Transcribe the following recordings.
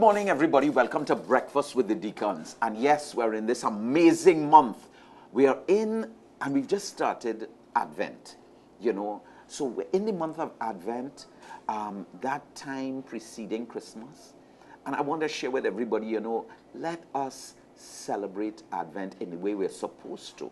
morning, everybody. Welcome to Breakfast with the Deacons. And yes, we're in this amazing month. We are in, and we've just started Advent, So we're in the month of Advent, that time preceding Christmas. And I want to share with everybody, let us celebrate Advent in the way we're supposed to.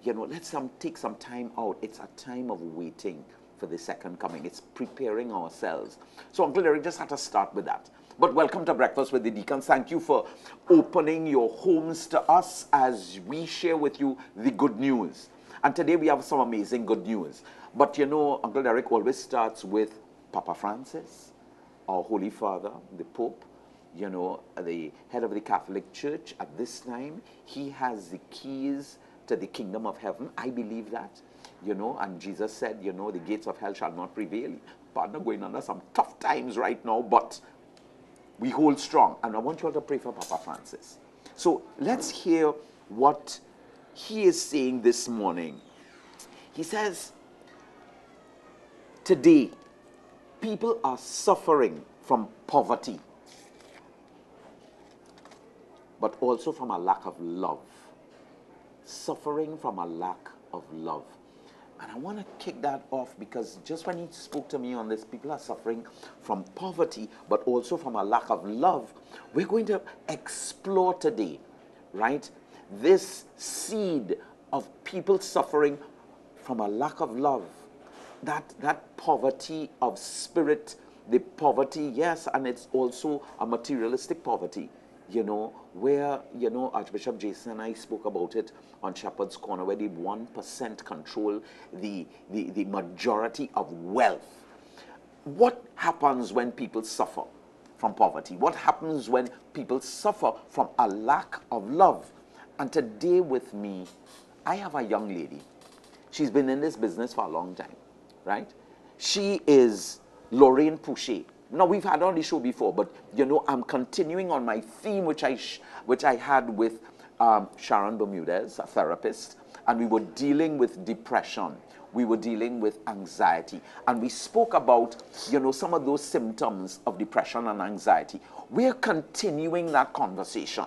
Let's take some time out. It's a time of waiting for the second coming. It's preparing ourselves. So Uncle Eric just had to start with that. But welcome to Breakfast with the Deacons. Thank you for opening your homes to us as we share with you the good news. And today we have some amazing good news. But Uncle Eric always starts with Papa Francis, our Holy Father, the Pope, the head of the Catholic Church. At this time, he has the keys to the kingdom of heaven. I believe that. And Jesus said, the gates of hell shall not prevail. Partner, going under some tough times right now, but we hold strong. And I want you all to pray for Papa Francis. So let's hear what he is saying this morning. He says, today, people are suffering from poverty, but also from a lack of love. Suffering from a lack of love. And I want to kick that off because just when he spoke to me on this, people are suffering from poverty, but also from a lack of love. We're going to explore today, right, this seed of people suffering from a lack of love. That poverty of spirit, the poverty, yes, and it's also a materialistic poverty. Where, Archbishop Jason and I spoke about it on Shepherd's Corner, where the 1% control the majority of wealth. What happens when people suffer from poverty? What happens when people suffer from a lack of love? And today with me, I have a young lady. She's been in this business for a long time, right? She is Lorraine Pouchet. Now, we've had on the show before, but, I'm continuing on my theme, which I had with Sharon Bermudez, a therapist, and we were dealing with depression. We were dealing with anxiety, and we spoke about, some of those symptoms of depression and anxiety. We're continuing that conversation,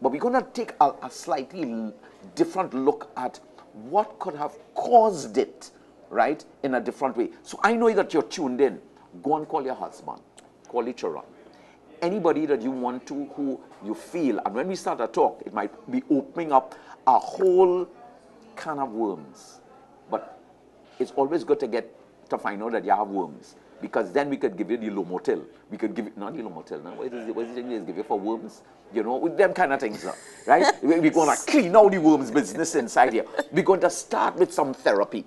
but we're going to take a slightly different look at what could have caused it, right, in a different way. So I know that you're tuned in. Go and call your husband, call your children, anybody that you want to, who you feel. And when we start to talk, it might be opening up a whole can of worms. But it's always good to find out that you have worms, because then we could give you the Lomotil. We could give you, not the Lomotil, no? What is the thing they give you for worms? With them kind of things, right? We're going to clean out the worms business inside here. We're going to start with some therapy.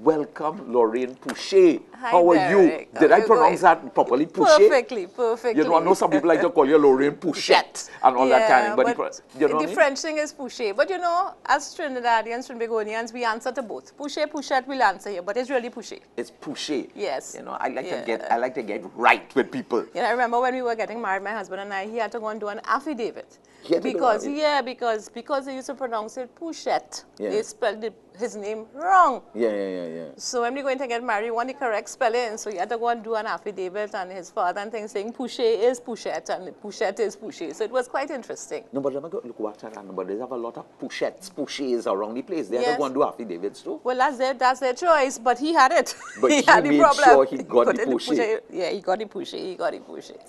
Welcome, Lorraine Pouchet. Hi, how are Derek. you? Did I pronounce that properly? Pouchet? Perfectly. I know some people like to call you Lorraine Pouchet and all that kind of thing. But the French thing is Pouchet. But as Trinidadians, Trinbagonians, we answer to both. Pouchet, Pouchet, we'll answer here, but it's really Pouchet. It's Pouchet. Yes. I like to get right with people. I remember when we were getting married, my husband and I, he had to go and do an affidavit. Because they used to pronounce it Pouchet. Yeah. They spelled his name wrong. Yeah. So when we're going to get married, we want the correct spelling. So he had to go and do an affidavit, and his father and things saying Pouchet is Pouchet and Pouchet is Pouchet. So it was quite interesting. No, but let me go look after that. But they have a lot of Pouchets around the place. They have to go and do affidavits too. Well, that's their choice, but he had it. But he had the made problem. sure he got the Pouchet. Yeah, he got the Pouchet.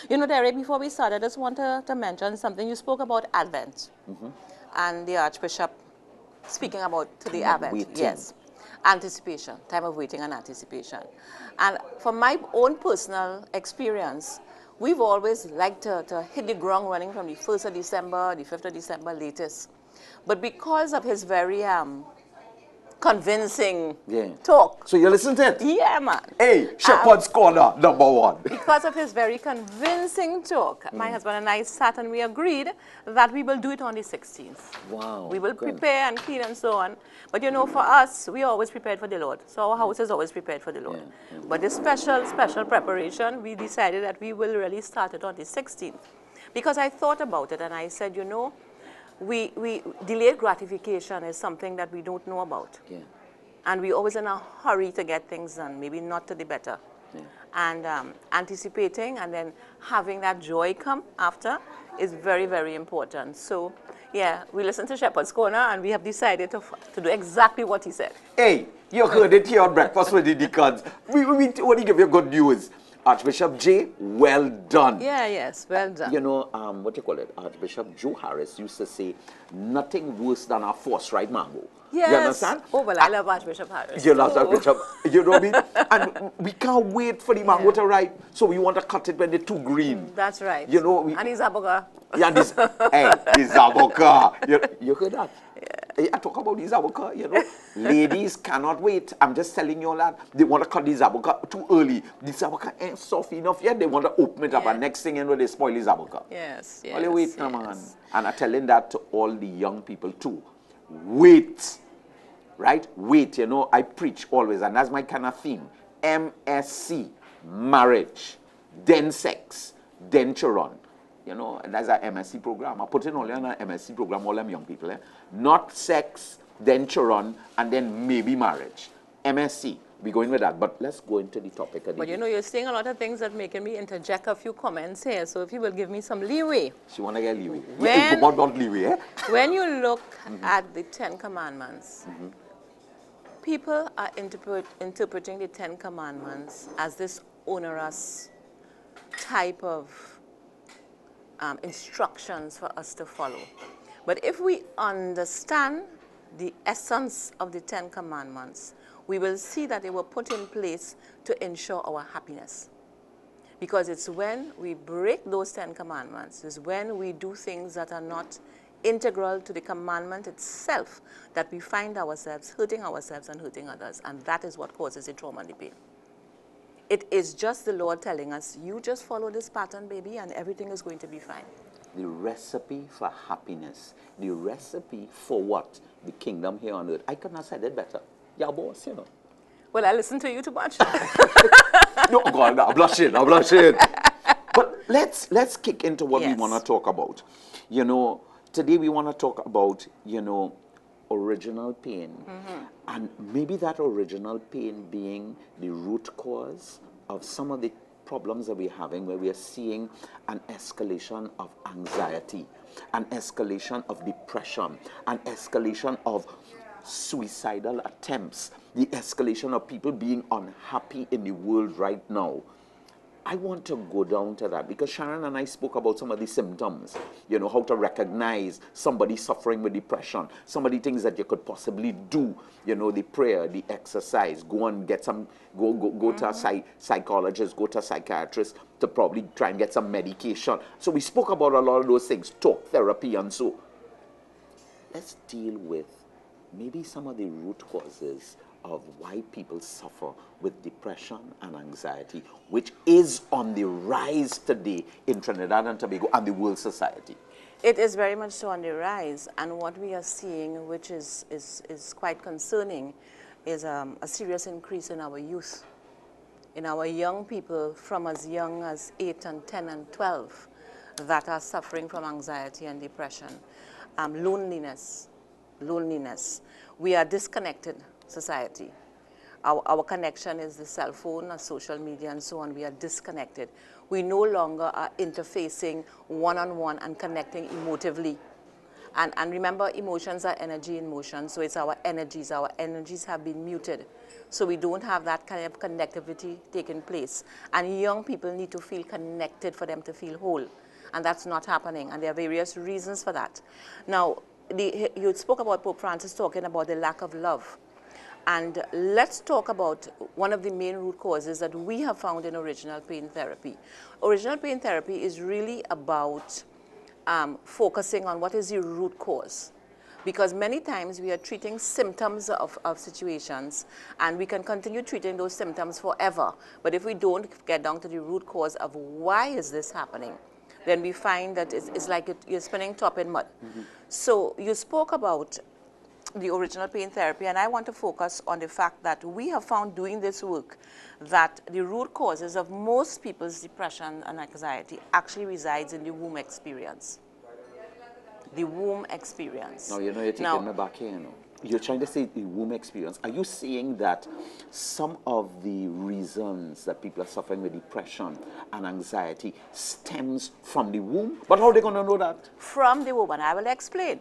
Derek, before we start, I just want to mention something. You spoke about Advent and the Archbishop speaking about the Advent. Waiting. Yes. Anticipation, time of waiting and anticipation. And from my own personal experience, we've always liked to hit the ground running from the 1st of December, the 5th of December latest. But because of his very convincing talk. So you listen to it? Yeah, man. Hey, Shepherd's Corner, #1. Because of his very convincing talk, my husband and I sat and we agreed that we will do it on the 16th. Wow. We will prepare and clean and so on. But for us, we are always prepared for the Lord. So our house is always prepared for the Lord. Yeah. But this special preparation, we decided that we will really start it on the 16th. Because I thought about it and I said, we delayed gratification is something that we don't know about. Yeah. And we're always in a hurry to get things done, maybe not to the better. Yeah. and anticipating and then having that joy come after is very, very important. So, yeah, we listened to Shepherd's Corner and we have decided to do exactly what he said. Hey, you heard it here on Breakfast with the Deacons. We want to give you good news. Archbishop J, well done. Yeah, yes, well done. You know, what you call it? Archbishop Joe Harris used to say, nothing worse than a force-right mango. Yes. You understand? Oh, well, I love Archbishop Harris. You love Archbishop, you know what I mean? And we can't wait for the mango to ripe, so we want to cut it when they're too green. That's right. You know, and his aboga. Yeah, this, hey, this aboka. You heard that? Yeah. I talk about these aboka, you know. Ladies cannot wait. I'm just telling you all that. They want to cut these aboka too early. This aboka ain't soft enough yet. They want to open it up, and next thing you know, they spoil this aboka. Yes, yes. Only wait, man. And I'm telling that to all the young people too. Wait. Right? Wait, you know, I preach always, and that's my kind of theme. MSC, marriage, then sex, then children. You know, and that's our MSC program. I put in only on an MSC program, all them young people. Not sex, then children, and then maybe marriage. MSC, we're going with that. But let's go into the topic of the But you know, you're saying a lot of things that making me interject a few comments here. So if you will give me some leeway. She want to get leeway. When, not leeway, eh? When you look at the 10 Commandments, people are interpreting the 10 Commandments as this onerous type of instructions for us to follow. But if we understand the essence of the 10 Commandments, we will see that they were put in place to ensure our happiness. Because it's when we break those 10 Commandments, it's when we do things that are not integral to the commandment itself, that we find ourselves hurting ourselves and hurting others, and that is what causes the trauma and the pain. It is just the Lord telling us, you just follow this pattern, baby, and everything is going to be fine. The recipe for happiness, the recipe for what? The kingdom here on earth. I couldn't have said it better. Yeah, boss, you know. Well, I listen to you too much. No, God, I'm blushing. But let's kick into what we want to talk about. You know, today we want to talk about, you know, original pain. And maybe that original pain being the root cause of some of the problems that we're having, where we are seeing an escalation of anxiety, an escalation of depression, an escalation of suicidal attempts, the escalation of people being unhappy in the world right now. I want to go down to that because Sharon and I spoke about some of the symptoms, you know, how to recognize somebody suffering with depression, some of the things that you could possibly do, you know, the prayer, the exercise, go and get some, go to a psychologist, go to a psychiatrist to probably try and get some medication. So we spoke about a lot of those things, talk therapy, and so let's deal with maybe some of the root causes of why people suffer with depression and anxiety, which is on the rise today in Trinidad and Tobago and the world society. It is very much so on the rise, and what we are seeing, which is quite concerning, is a serious increase in our youth, in our young people from as young as 8 and 10 and 12 that are suffering from anxiety and depression. Loneliness. We are disconnected society. Our connection is the cell phone, social media, and so on. We are disconnected. We no longer are interfacing one-on-one and connecting emotively. And remember, emotions are energy in motion, so it's our energies. Our energies have been muted. So we don't have that kind of connectivity taking place. And young people need to feel connected for them to feel whole. And that's not happening, and there are various reasons for that. Now, you spoke about Pope Francis talking about the lack of love. And let's talk about one of the main root causes that we have found in original pain therapy. Original pain therapy is really about focusing on what is the root cause. Because many times we are treating symptoms of situations, and we can continue treating those symptoms forever. But if we don't get down to the root cause of why is this happening, then we find that it's like you're spinning top in mud. So you spoke about the original pain therapy, and I want to focus on the fact that we have found doing this work that the root causes of most people's depression and anxiety actually resides in the womb experience. the womb experience. Now, you know, you're taking me back here, you know. You're trying to say the womb experience. Are you saying that some of the reasons that people are suffering with depression and anxiety stems from the womb? But how are they going to know that? From the womb, and I will explain.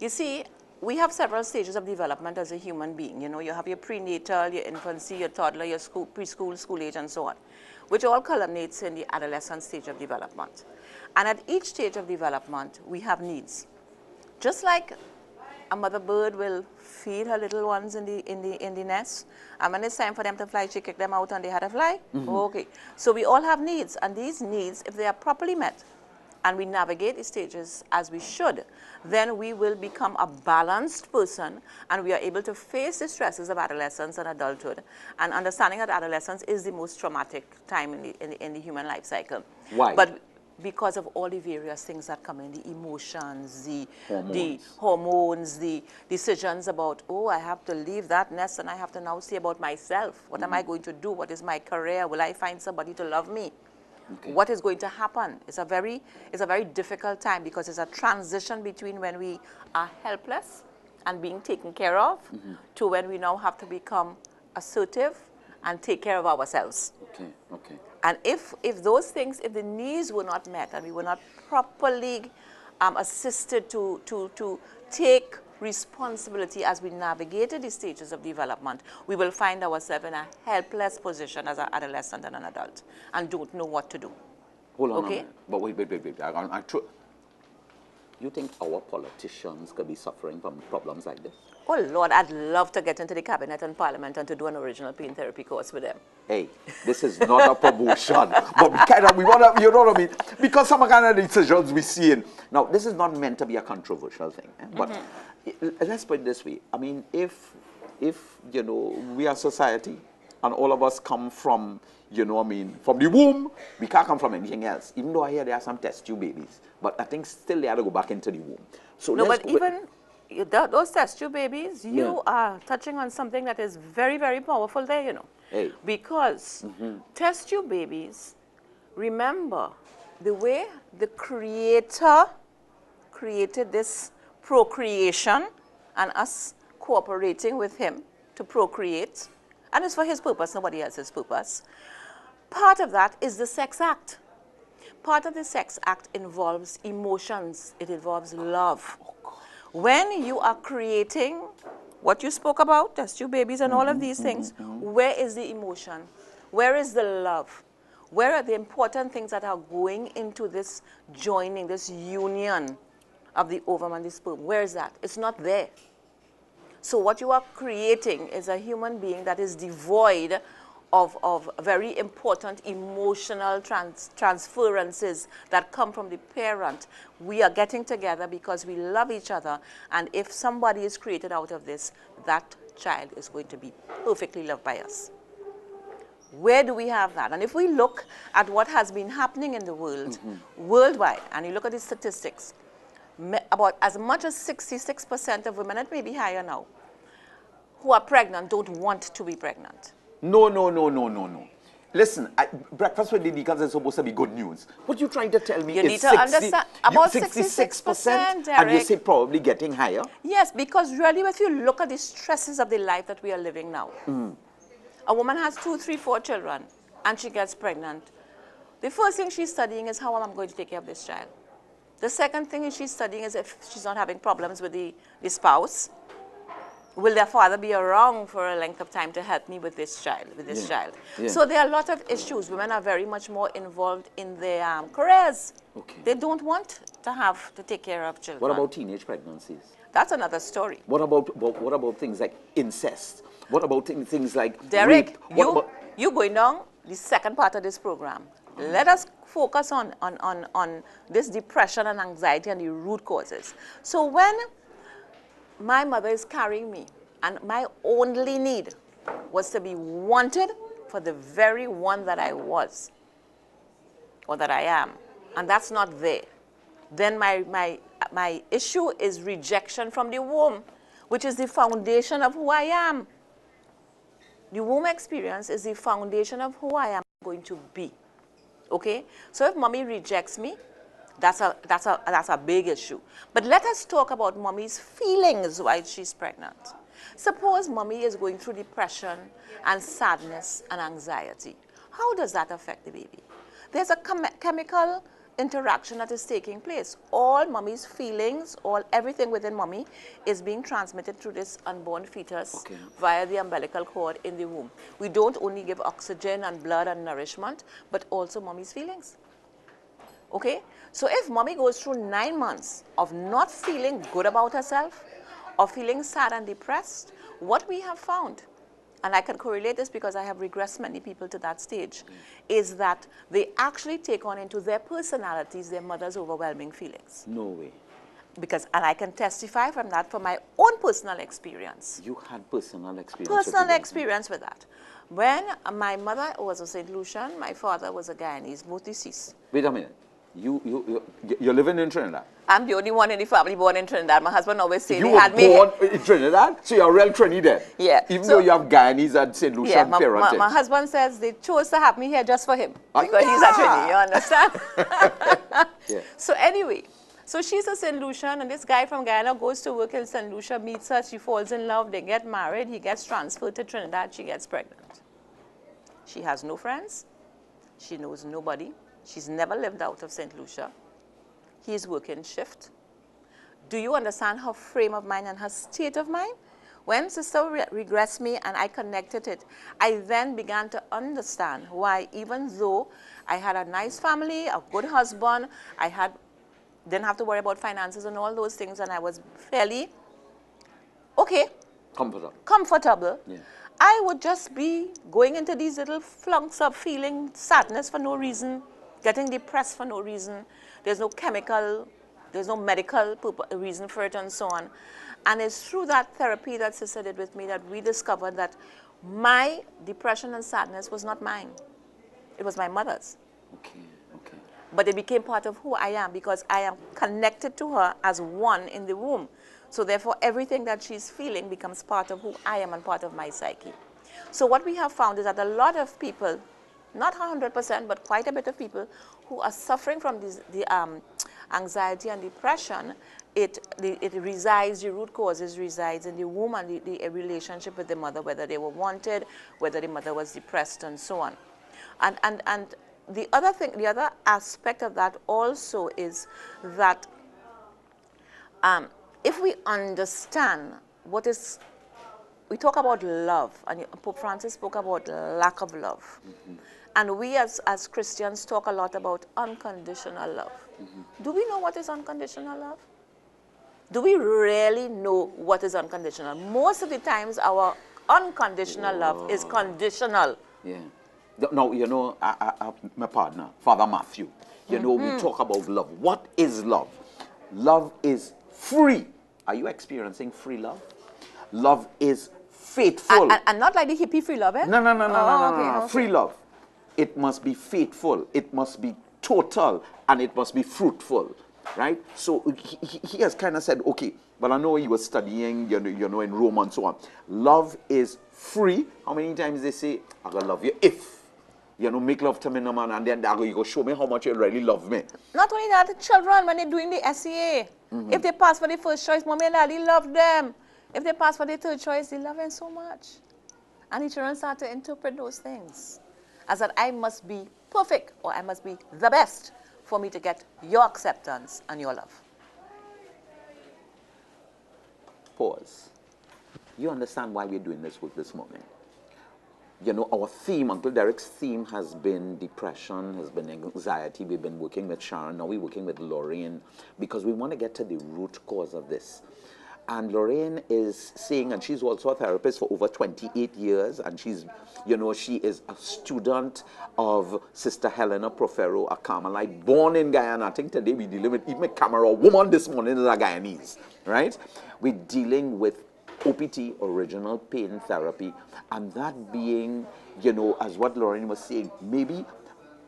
You see, we have several stages of development as a human being. You know, you have your prenatal, your infancy, your toddler, your preschool, school age, and so on, which all culminates in the adolescent stage of development. And at each stage of development, we have needs. Just like a mother bird will feed her little ones in the nest, and when it's time for them to fly, she kick them out and they had to fly. Okay, so we all have needs, and these needs, if they are properly met, and we navigate the stages as we should, then we will become a balanced person, and we are able to face the stresses of adolescence and adulthood, and understanding that adolescence is the most traumatic time in the human life cycle. Why? But because of all the various things that come in, the emotions, the hormones, the decisions about, oh, I have to leave that nest and I have to now see about myself. What am I going to do? What is my career? Will I find somebody to love me? Okay. What is going to happen? It's a very difficult time, because it's a transition between when we are helpless and being taken care of to when we now have to become assertive and take care of ourselves. Okay, okay. And if those things, if the needs were not met and we were not properly assisted to take responsibility as we navigated the stages of development, we will find ourselves in a helpless position as an adolescent and an adult and don't know what to do. Hold on okay? a minute. But wait. You think our politicians could be suffering from problems like this? Oh, Lord, I'd love to get into the cabinet and parliament and to do an original pain therapy course with them. Hey, this is not a promotion, but we want to, you know what I mean? Because some kind of decisions we see in. Now, this is not meant to be a controversial thing, but let's put it this way. I mean, if you know, we are society and all of us come from, you know what I mean, from the womb, we can't come from anything else. Even though I hear there are some test tube babies, but I think still they have to go back into the womb. So no, but even those test tube babies, you are touching on something that is very, very powerful there, you know. Hey. Because test tube babies, remember, the way the Creator created this procreation and us cooperating with Him to procreate, and it's for His purpose, nobody else's purpose. Part of that is the sex act. Part of the sex act involves emotions. It involves love. When you are creating what you spoke about, test tube babies and all of these things, where is the emotion? Where is the love? Where are the important things that are going into this joining, this union of the ovum and the sperm? Where is that? It's not there. So what you are creating is a human being that is devoid of very important emotional transferences that come from the parent. We are getting together because we love each other, and if somebody is created out of this, that child is going to be perfectly loved by us. Where do we have that? And if we look at what has been happening in the world, worldwide, and you look at the statistics, about as much as 66% of women, it may be higher now, who are pregnant don't want to be pregnant. No. Listen, breakfast with the deacons is supposed to be good news. What you trying to tell me you is need to understand about 66%, and you say probably getting higher? Yes, because really if you look at the stresses of the life that we are living now, a woman has 2, 3, 4 children and she gets pregnant. The first thing she's studying is how am I going to take care of this child. The second thing she's studying is if she's not having problems with the spouse. Will their father be around for a length of time to help me with this child, Yeah. So there are a lot of issues. Women are very much more involved in their careers. Okay. They don't want to have to take care of children. What about teenage pregnancies? That's another story. What about things like incest? What about things like Derek, rape? you going down the second part of this program. Let us focus on this depression and anxiety and the root causes. So when my mother is carrying me, and my only need was to be wanted for the very one that I was, or that I am, and that's not there. Then my issue is rejection from the womb, which is the foundation of who I am. The womb experience is the foundation of who I am going to be. Okay? So if mommy rejects me, That's a big issue. But let us talk about mommy's feelings while she's pregnant. Suppose mommy is going through depression and sadness and anxiety. How does that affect the baby? There's a chemical interaction that is taking place. All mommy's feelings, everything within mommy is being transmitted through this unborn fetus via the umbilical cord in the womb. We don't only give oxygen and blood and nourishment, but also mommy's feelings. Okay? So if mommy goes through 9 months of not feeling good about herself, or feeling sad and depressed, what we have found, and I can correlate this because I have regressed many people to that stage, is that they actually take on into their personalities their mother's overwhelming feelings. No way. And I can testify from that from my own personal experience. You had personal experience? Personal experience with that. When my mother was a St. Lucian, my father was a Guyanese, both deceased. Wait a minute. You're living in Trinidad? I'm the only one in the family born in Trinidad. My husband always said he had me. You were born in Trinidad? So you're a real Trinidad? Yeah. Even though you have Guyanese and St. Lucian parentage? My husband says they chose to have me here just for him. Because he's a Trinity, you understand? Yeah. So anyway, so she's a St. Lucian, and this guy from Guyana goes to work in St. Lucia, meets her, she falls in love, they get married, he gets transferred to Trinidad, she gets pregnant. She has no friends, she knows nobody, she's never lived out of St. Lucia. He's working shift. Do you understand her frame of mind and her state of mind? When sister regressed me and I connected it, I then began to understand why, even though I had a nice family, a good husband, didn't have to worry about finances and all those things, and I was fairly comfortable. Yeah. I would just be going into these little flunks of feeling sadness for no reason, getting depressed for no reason. There's no chemical, there's no medical reason for it, and so on. And it's through that therapy that sister did with me that we discovered that my depression and sadness was not mine. It was my mother's. Okay. But it became part of who I am because I am connected to her as one in the womb. So therefore, everything that she's feeling becomes part of who I am and part of my psyche. So what we have found is that a lot of people, not 100%, but quite a bit of people who are suffering from the anxiety and depression, the root causes resides in the womb and the relationship with the mother, whether they were wanted, whether the mother was depressed, and so on. And the other aspect of that also is that if we understand we talk about love, and Pope Francis spoke about lack of love. Mm-hmm. And we as Christians talk a lot about unconditional love. Mm-hmm. Do we know what is unconditional love? Do we really know what is unconditional? Most of the times our unconditional love is conditional. Yeah. Now, you know, my partner, Father Matthew, you know, we talk about love. What is love? Love is free. Are you experiencing free love? Love is faithful. And not like the hippie free love, eh? No. Free love. It must be faithful. It must be total. And it must be fruitful. Right? So he has kind of said, okay, but I know he was studying, you know, in Rome and so on. Love is free. How many times they say, I'm going to love you if, you know, make love to me, no man, and then you go show me how much you really love me. Not only that, the children, when they're doing the SEA, if they pass for the first choice, mommy and daddy love them. If they pass for the third choice, they love them so much. And the children start to interpret those things as that I must be perfect or I must be the best for me to get your acceptance and your love. Pause. You understand why we're doing this work this morning? You know, our theme, Uncle Derek's theme has been depression, has been anxiety. We've been working with Sharon, now we're working with Lorraine, because we want to get to the root cause of this. And Lorraine is saying, and she's also a therapist for over 28 years, and she's, you know, she is a student of Sister Helena Profero, a Carmelite, born in Guyana. I think today we're dealing with even a camera woman this morning is a Guyanese, right? We're dealing with OPT, original pain therapy, and that being, you know, as what Lorraine was saying, maybe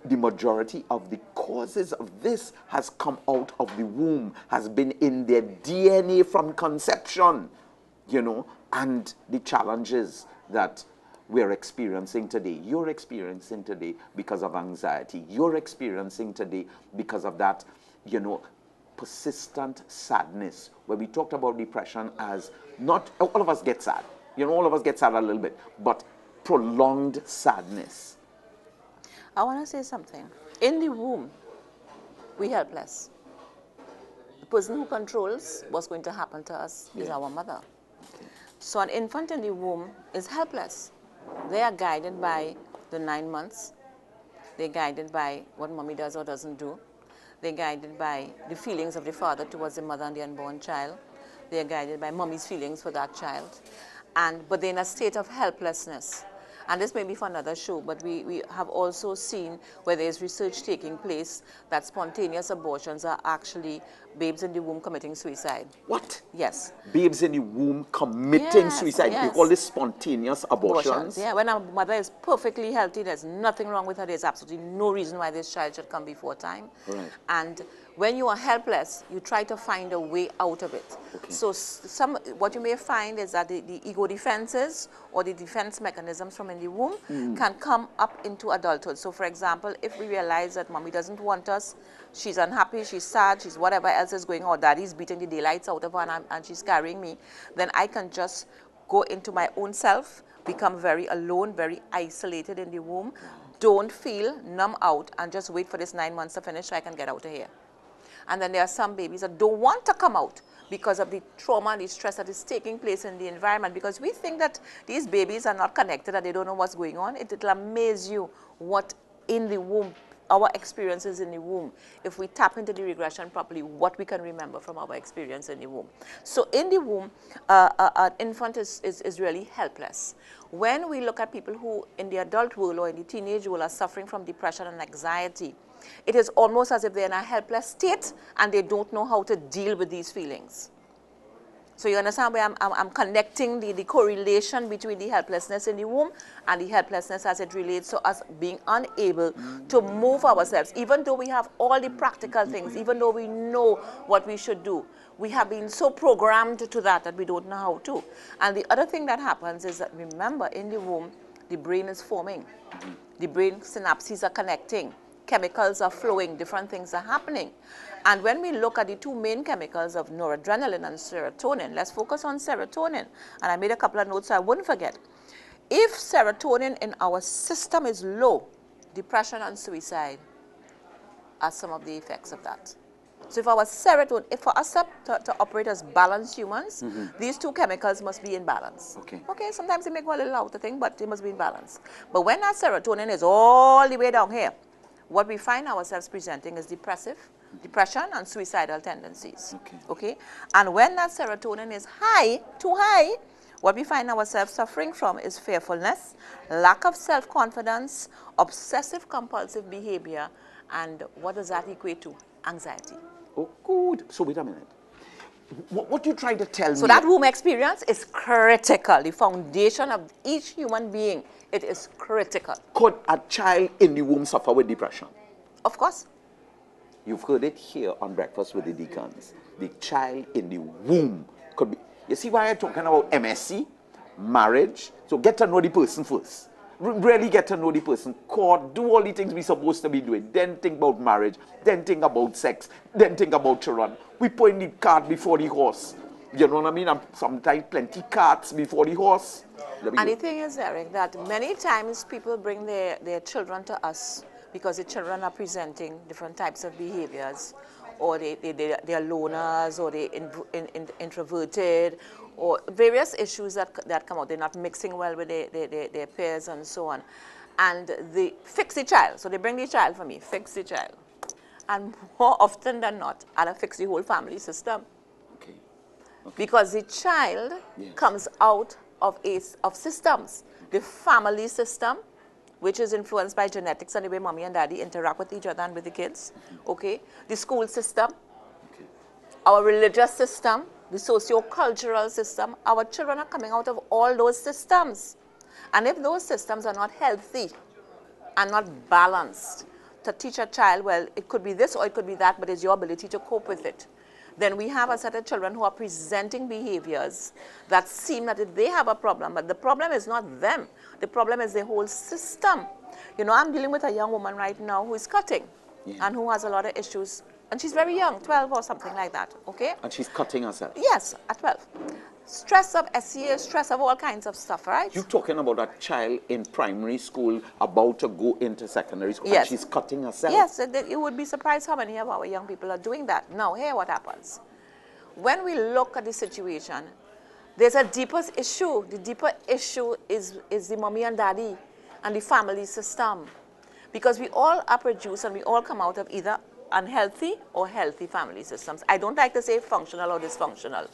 the majority of the causes of this has come out of the womb, has been in their DNA from conception, you know, and the challenges that we're experiencing today. You're experiencing today because of anxiety. You're experiencing today because of that you know, persistent sadness, where we talked about depression as not, all of us get sad. You know, all of us get sad a little bit, but prolonged sadness. I want to say something. In the womb, we helpless. The person who controls what's going to happen to us is our mother. Okay. So an infant in the womb is helpless. They are guided by the 9 months. They're guided by what mommy does or doesn't do. They're guided by the feelings of the father towards the mother and the unborn child. They're guided by mommy's feelings for that child. But they're in a state of helplessness. And this may be for another show, but we have also seen where there's research taking place that spontaneous abortions are actually babes in the womb committing suicide. What? Yes. Babes in the womb committing suicide. Yes. You call this spontaneous abortions? Yeah, when a mother is perfectly healthy, there's nothing wrong with her. There's absolutely no reason why this child should come before time. Right. And when you are helpless, you try to find a way out of it. Okay. So what you may find is that the ego defenses or the defense mechanisms from in the womb can come up into adulthood. So for example, if we realize that mommy doesn't want us, she's unhappy, she's sad, she's whatever else is going on, daddy's beating the daylights out of her and she's carrying me, then I can just go into my own self, become very alone, very isolated in the womb, don't feel, numb out, and just wait for this 9 months to finish so I can get out of here. And then there are some babies that don't want to come out because of the trauma and the stress that is taking place in the environment, because we think that these babies are not connected and they don't know what's going on. It'll amaze you what in the womb, our experiences in the womb, if we tap into the regression properly, what we can remember from our experience in the womb. So in the womb, an infant is really helpless. When we look at people who in the adult world or in the teenage world are suffering from depression and anxiety, it is almost as if they're in a helpless state and they don't know how to deal with these feelings. So you understand where I'm connecting the correlation between the helplessness in the womb and the helplessness as it relates to us being unable to move ourselves. Even though we have all the practical things, even though we know what we should do, we have been so programmed to that we don't know how to. And the other thing that happens is that, remember, in the womb, the brain is forming. The brain synapses are connecting. Chemicals are flowing, different things are happening. And when we look at the two main chemicals of noradrenaline and serotonin, let's focus on serotonin. And I made a couple of notes so I wouldn't forget. If serotonin in our system is low, depression and suicide are some of the effects of that. So if our serotonin, if for us to operate as balanced humans, these two chemicals must be in balance. Okay, sometimes they make a little out of thing, but they must be in balance. But when that serotonin is all the way down here, what we find ourselves presenting is depression and suicidal tendencies. Okay? And when that serotonin is high, too high, what we find ourselves suffering from is fearfulness, lack of self-confidence, obsessive-compulsive behavior, and what does that equate to? Anxiety. Oh, good. So wait a minute. What you trying to tell me? So that womb experience is critical. The foundation of each human being, it is critical. Could a child in the womb suffer with depression? Of course. You've heard it here on Breakfast with the Deacons. The child in the womb could be. You see why I'm talking about MSC, marriage? So get to know the person first. Really get to know the person. Court, do all the things we're supposed to be doing. Then think about marriage. Then think about sex. Then think about children. We put the cart before the horse. You know what I mean? And sometimes plenty carts before the horse. And the thing is, Eric, that many times people bring their children to us because the children are presenting different types of behaviors, or they're loners, or they're introverted, or various issues that come out. They're not mixing well with their peers and so on. And they fix the child. So they bring the child for me, fix the child. And more often than not, I'll fix the whole family system. Okay. Because the child comes out of systems. The family system, which is influenced by genetics and the way mommy and daddy interact with each other and with the kids. Okay. The school system, our religious system, the socio-cultural system. Our children are coming out of all those systems. And if those systems are not healthy and not balanced, to teach a child, well, it could be this or it could be that, but it's your ability to cope with it. Then we have a set of children who are presenting behaviors that seem that they have a problem, but the problem is not them. The problem is the whole system. You know, I'm dealing with a young woman right now who is cutting and who has a lot of issues And she's very young, 12 or something like that, okay? And she's cutting herself. Yes, at 12. Stress of SCA, stress of all kinds of stuff, right? You're talking about a child in primary school about to go into secondary school, Yes. and she's cutting herself. Yes, you would be surprised how many of our young people are doing that. Now, here what happens. When we look at the situation, there's a deeper issue. The deeper issue is the mommy and daddy and the family system. Because we all are produced and we all come out of either unhealthy or healthy family systems. I don't like to say functional or dysfunctional,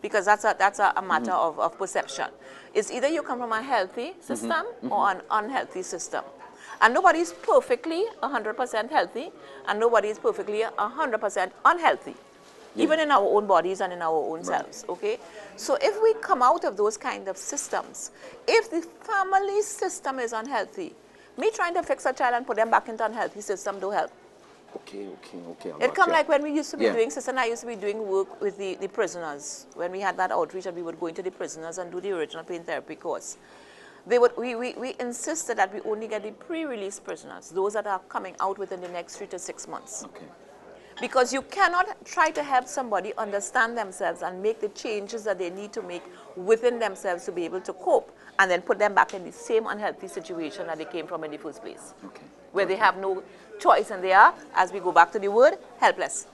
because that's a matter of perception. It's either you come from a healthy system or an unhealthy system. And nobody is perfectly 100% healthy, and nobody is perfectly 100% unhealthy, even in our own bodies and in our own selves, okay? So if we come out of those kind of systems, if the family system is unhealthy, me trying to fix a child and put them back into unhealthy system don't help. Okay. It come like when we used to be doing, Sister and I used to be doing work with the prisoners. When we had that outreach and we would go into the prisoners and do the original pain therapy course. We insisted that we only get the pre-release prisoners, those that are coming out within the next 3 to 6 months. Okay. Because you cannot try to help somebody understand themselves and make the changes that they need to make within themselves to be able to cope, and then put them back in the same unhealthy situation that they came from in the first place. Okay. Where they have no choice, and they are, as we go back to the word, helpless.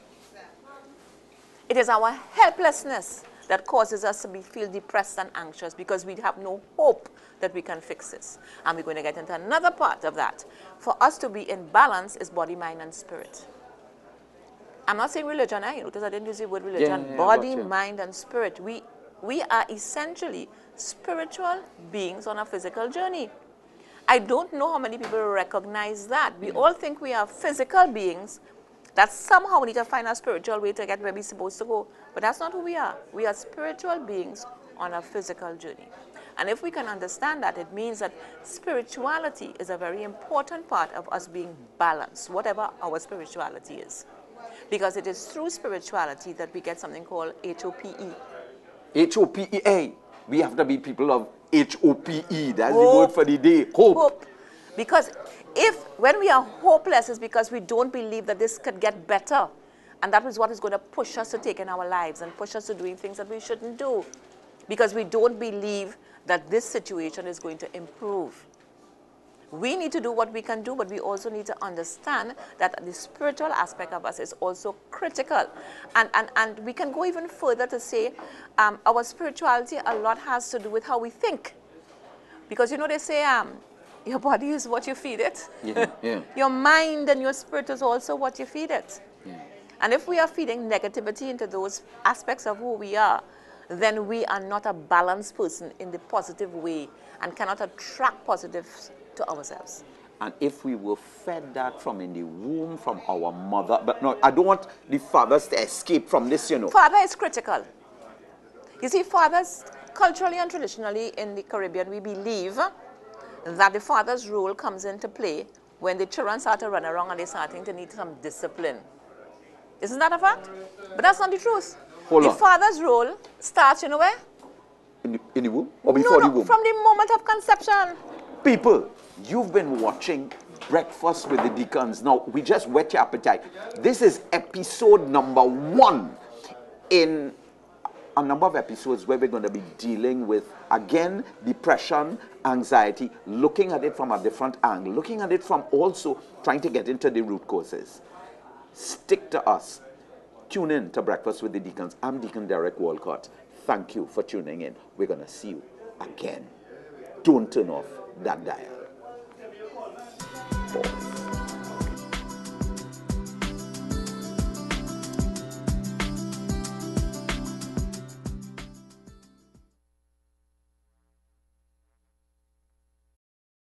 It is our helplessness that causes us to feel depressed and anxious, because we have no hope that we can fix this. And we're going to get into another part of that. For us to be in balance is body, mind, and spirit. I'm not saying religion, you notice I didn't use the word religion. Body, mind, and spirit. We are essentially spiritual beings on a physical journey. I don't know how many people recognize that. We all think we are physical beings that somehow we need to find a spiritual way to get where we're supposed to go. But that's not who we are. We are spiritual beings on a physical journey. And if we can understand that, it means that spirituality is a very important part of us being balanced, whatever our spirituality is. Because it is through spirituality that we get something called HOPE. HOPE. We have to be people of HOPE. That's the word for the day. Hope. Because when we are hopeless, it's because we don't believe that this could get better. And that is what is going to push us to take in our lives and push us to doing things that we shouldn't do. Because we don't believe that this situation is going to improve. We need to do what we can do, but we also need to understand that the spiritual aspect of us is also critical. And we can go even further to say our spirituality a lot has to do with how we think. Because, you know, they say your body is what you feed it. Your mind and your spirit is also what you feed it. And if we are feeding negativity into those aspects of who we are, then we are not a balanced person in the positive way and cannot attract positives to ourselves. And if we were fed that from in the womb, from our mother, but no, I don't want the fathers to escape from this, you know. Father is critical. You see, fathers, culturally and traditionally in the Caribbean, we believe that the father's role comes into play when the children start to run around and they're starting to need some discipline. Isn't that a fact? But that's not the truth. Hold the on. father's role starts, you know where? In the womb? Or before the womb? From the moment of conception. People, you've been watching Breakfast with the Deacons. Now, we just whet your appetite. This is episode number 1 in a number of episodes where we're going to be dealing with, again, depression, anxiety, looking at it from a different angle, looking at it from also trying to get into the root causes. Stick to us. Tune in to Breakfast with the Deacons. I'm Deacon Derek Walcott. Thank you for tuning in. We're going to see you again. Don't turn off that dial.